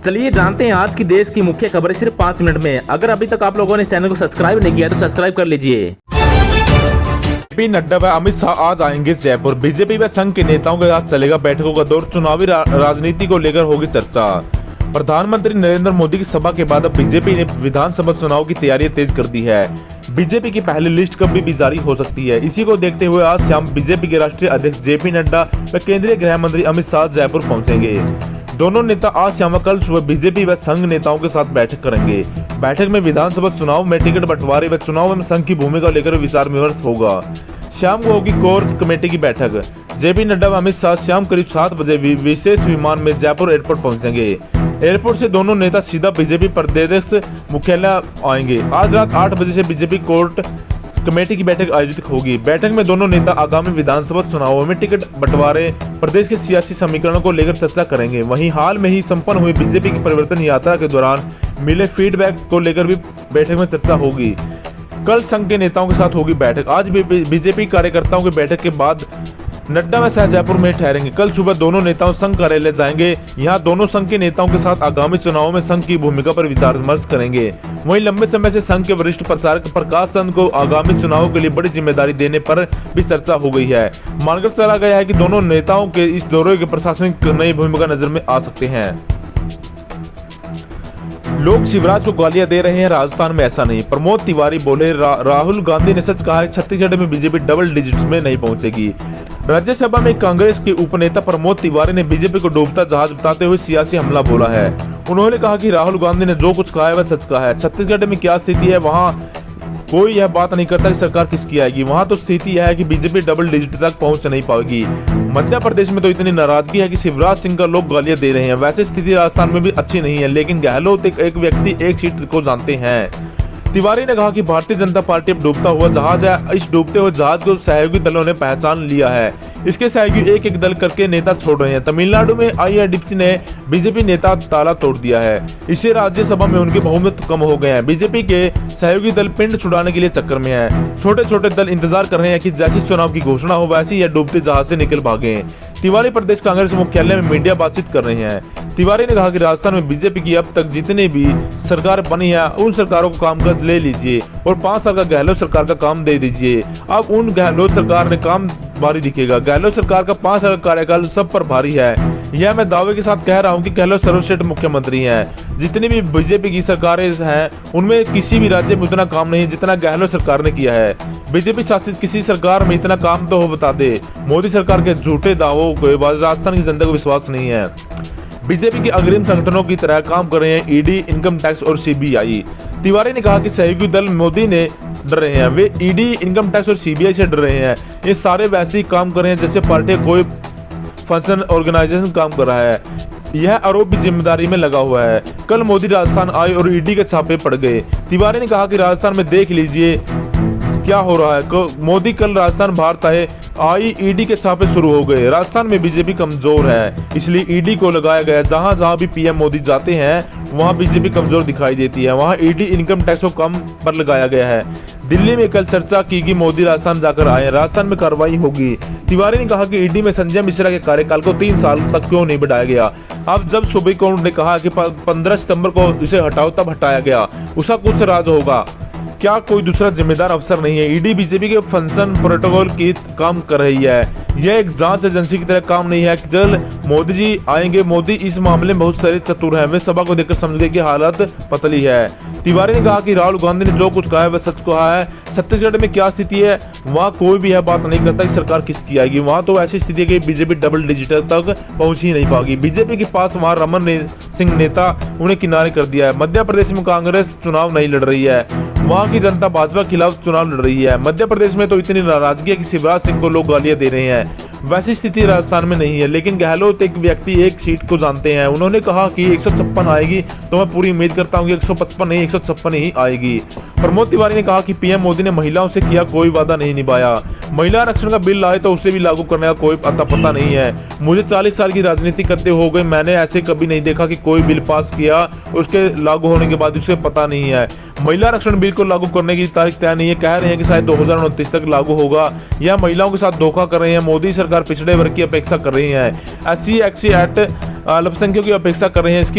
चलिए जानते हैं आज की देश की मुख्य खबरें सिर्फ 5 मिनट में। अगर अभी तक आप लोगों ने चैनल को सब्सक्राइब नहीं किया तो सब्सक्राइब कर लीजिए। जेपी नड्डा व अमित शाह आज आएंगे जयपुर। बीजेपी व संघ के नेताओं के साथ चलेगा बैठकों का दौर। चुनावी राजनीति को लेकर होगी चर्चा। प्रधानमंत्री नरेंद्र मोदी की सभा के बाद अब बीजेपी ने विधानसभा चुनाव की तैयारियां तेज कर दी है। बीजेपी की पहली लिस्ट कभी भी जारी हो सकती है। इसी को देखते हुए आज शाम बीजेपी के राष्ट्रीय अध्यक्ष जेपी नड्डा व केंद्रीय गृह मंत्री अमित शाह जयपुर पहुंचेंगे। दोनों नेता आज शाम व कल सुबह बीजेपी व संघ नेताओं के साथ बैठक करेंगे। बैठक में विधानसभा चुनाव में टिकट बंटवारे व चुनाव में संघ की भूमिका लेकर विचार विमर्श होगा। शाम को होगी कोर कमेटी की बैठक। जेपी नड्डा व अमित शाह शाम करीब 7 बजे विशेष विमान में जयपुर एयरपोर्ट पहुंचेंगे। एयरपोर्ट से दोनों नेता सीधा बीजेपी प्रदेश मुख्यालय आएंगे। आज रात 8 बजे से बीजेपी कोर कमेटी की बैठक आयोजित होगी। बैठक में दोनों नेता आगामी विधानसभा चुनावों में टिकट बंटवारे, प्रदेश के सियासी समीकरणों को लेकर चर्चा करेंगे। वहीं हाल में ही संपन्न हुई बीजेपी की परिवर्तन यात्रा के दौरान मिले फीडबैक को लेकर भी बैठक में चर्चा होगी। कल संघ के नेताओं के साथ होगी बैठक। आज भी बीजेपी कार्यकर्ताओं की बैठक के बाद नड्डा व शाह जयपुर में ठहरेंगे। कल सुबह दोनों नेताओं संघ कार्यालय जाएंगे। यहां दोनों संघ के नेताओं के साथ आगामी चुनाव में संघ की भूमिका पर विचार विमर्श करेंगे। वहीं लंबे समय से संघ के वरिष्ठ प्रचारक प्रकाश चंद को आगामी चुनावों के लिए बड़ी जिम्मेदारी देने पर भी चर्चा हो गई है। मानकर चला गया है कि दोनों नेताओं के इस दौरे के प्रशासनिक नई भूमिका नजर में आ सकते हैं। लोग शिवराज को गालियां दे रहे हैं, राजस्थान में ऐसा नहीं। प्रमोद तिवारी बोले, राहुल गांधी ने सच कहा है, छत्तीसगढ़ में बीजेपी डबल डिजिट्स में नहीं पहुंचेगी। राज्यसभा में कांग्रेस के उपनेता प्रमोद तिवारी ने बीजेपी को डूबता जहाज बताते हुए सियासी हमला बोला है। उन्होंने कहा कि राहुल गांधी ने जो कुछ कहा है वह सच कहा है। छत्तीसगढ़ में क्या स्थिति है वहां कोई यह बात नहीं करता कि सरकार किसकी आएगी। वहां तो स्थिति यह है कि बीजेपी डबल डिजिट तक पहुंच नहीं पाएगी। मध्य प्रदेश में तो इतनी नाराजगी है कि शिवराज सिंह का लोग गालियां दे रहे हैं। वैसे स्थिति राजस्थान में भी अच्छी नहीं है, लेकिन गहलोत एक व्यक्ति एक सीट को जानते हैं। तिवारी ने कहा कि भारतीय जनता पार्टी अब डूबता हुआ जहाज है। इस डूबते हुए जहाज को सहयोगी दलों ने पहचान लिया है। इसके सहयोगी एक एक दल करके नेता छोड़ रहे हैं। तमिलनाडु में आईआरडीपी ने बीजेपी नेता ताला तोड़ दिया है। इससे राज्यसभा में उनके बहुमत कम हो गए हैं। बीजेपी के सहयोगी दल पिंड छुड़ाने के लिए चक्कर में हैं। छोटे छोटे दल इंतजार कर रहे हैं कि जैसी चुनाव की घोषणा हो वैसे यह डूबते जहाज से निकल भागे। तिवारी प्रदेश कांग्रेस मुख्यालय में मीडिया बातचीत कर रहे हैं। तिवारी ने कहा कि राजस्थान में बीजेपी की अब तक जितनी भी सरकार बनी है उन सरकारों को कामकाज ले लीजिए और 5 साल का गहलोत सरकार का काम दे दीजिए। अब उन गहलोत सरकार ने काम भारी दिखेगा। गहलोत सरकार का 5 साल का कार्यकाल सब पर भारी है। यह मैं दावे के साथ कह रहा हूं कि गहलोत सर्वश्रेष्ठ मुख्यमंत्री हैं। जितनी भी बीजेपी की सरकारें हैं उनमें किसी भी राज्य में उतना काम नहीं जितना गहलोत सरकार ने किया है। बीजेपी शासित किसी सरकार में इतना काम तो हो बता दे। मोदी सरकार के झूठे दावों को राजस्थान की जनता को विश्वास नहीं है। बीजेपी के अग्रिम संगठनों की तरह काम कर रहे हैं ईडी, इनकम टैक्स और सीबीआई। तिवारी ने कहा कि सहयोगी दल मोदी ने डर रहे हैं। वे ईडी, इनकम टैक्स और सीबीआई से डर रहे हैं। ये सारे वैसे ही काम कर रहे हैं जैसे पार्टी कोई फंक्शन ऑर्गेनाइजेशन काम कर रहा है। यह आरोप भी जिम्मेदारी में लगा हुआ है। कल मोदी राजस्थान आए और ईडी के छापे पड़ गए। तिवारी ने कहा कि राजस्थान में देख लीजिए क्या हो रहा है। मोदी कल राजस्थान भारत आए, ईडी के छापे शुरू हो गए। राजस्थान में बीजेपी कमजोर है, इसलिए ईडी को लगाया गया। जहां जहां भी पीएम मोदी जाते हैं वहां बीजेपी कमजोर दिखाई देती है। वहां ईडी, इनकम टैक्स को कम पर लगाया गया है। दिल्ली में कल चर्चा की कि मोदी राजस्थान जाकर आए, राजस्थान में कार्रवाई होगी। तिवारी ने कहा कि ईडी में संजय मिश्रा के कार्यकाल को 3 साल तक क्यों नहीं बढ़ाया गया। अब जब सुप्रीम कोर्ट ने कहा कि 15 सितंबर को इसे हटाओ तब हटाया गया। उसका कुछ राज होगा क्या? कोई दूसरा जिम्मेदार अफसर नहीं है। ईडी बीजेपी के फंक्शन प्रोटोकॉल की काम कर रही है। यह एक जांच एजेंसी की तरह काम नहीं है। जल मोदी जी आएंगे। मोदी इस मामले में बहुत सारे चतुर हैं। वे सभा को देखकर समझ गए कि हालत पतली है। तिवारी ने कहा कि राहुल गांधी ने जो कुछ कहा है वह सच कहा है। छत्तीसगढ़ में क्या स्थिति है वहाँ कोई भी यह बात नहीं करता कि सरकार किसकी आएगी। वहाँ तो ऐसी स्थिति है कि बीजेपी डबल डिजिटल तक पहुंच ही नहीं पाएगी। बीजेपी के पास वहाँ रमन सिंह नेता उन्हें किनारे कर दिया है। मध्य प्रदेश में कांग्रेस चुनाव नहीं लड़ रही है। वहां की जनता भाजपा के खिलाफ चुनाव लड़ रही है। मध्य प्रदेश में तो इतनी नाराजगी है कि शिवराज सिंह को लोग गालियां दे रहे हैं। वैसी स्थिति राजस्थान में नहीं है, लेकिन गहलोत एक व्यक्ति एक सीट को जानते हैं। उन्होंने कहा कि 156 आएगी तो मैं पूरी उम्मीद करता हूं कि 155 नहीं 156 ही आएगी। प्रमोद तिवारी ने कहा कि पीएम मोदी ने महिलाओं से किया कोई वादा नहीं निभाया। महिला आरक्षण का बिल लाए तो उसे भी लागू करने का कोई अता पता नहीं है। मुझे 40 साल की राजनीति करते हो गए, मैंने ऐसे कभी नहीं देखा कि कोई बिल पास किया उसके लागू होने के बाद उसे पता नहीं है। महिला आरक्षण बिल को लागू करने की तारीख तय नहीं है। कह रहे हैं कि शायद 2029 तक लागू होगा। यह महिलाओं के साथ धोखा कर रहे हैं। मोदी सरकार पिछड़े वर्ग की अपेक्षा कर रही है। SC एक्ट अल्पसंख्यकों की अपेक्षा कर रहे हैं। इसकी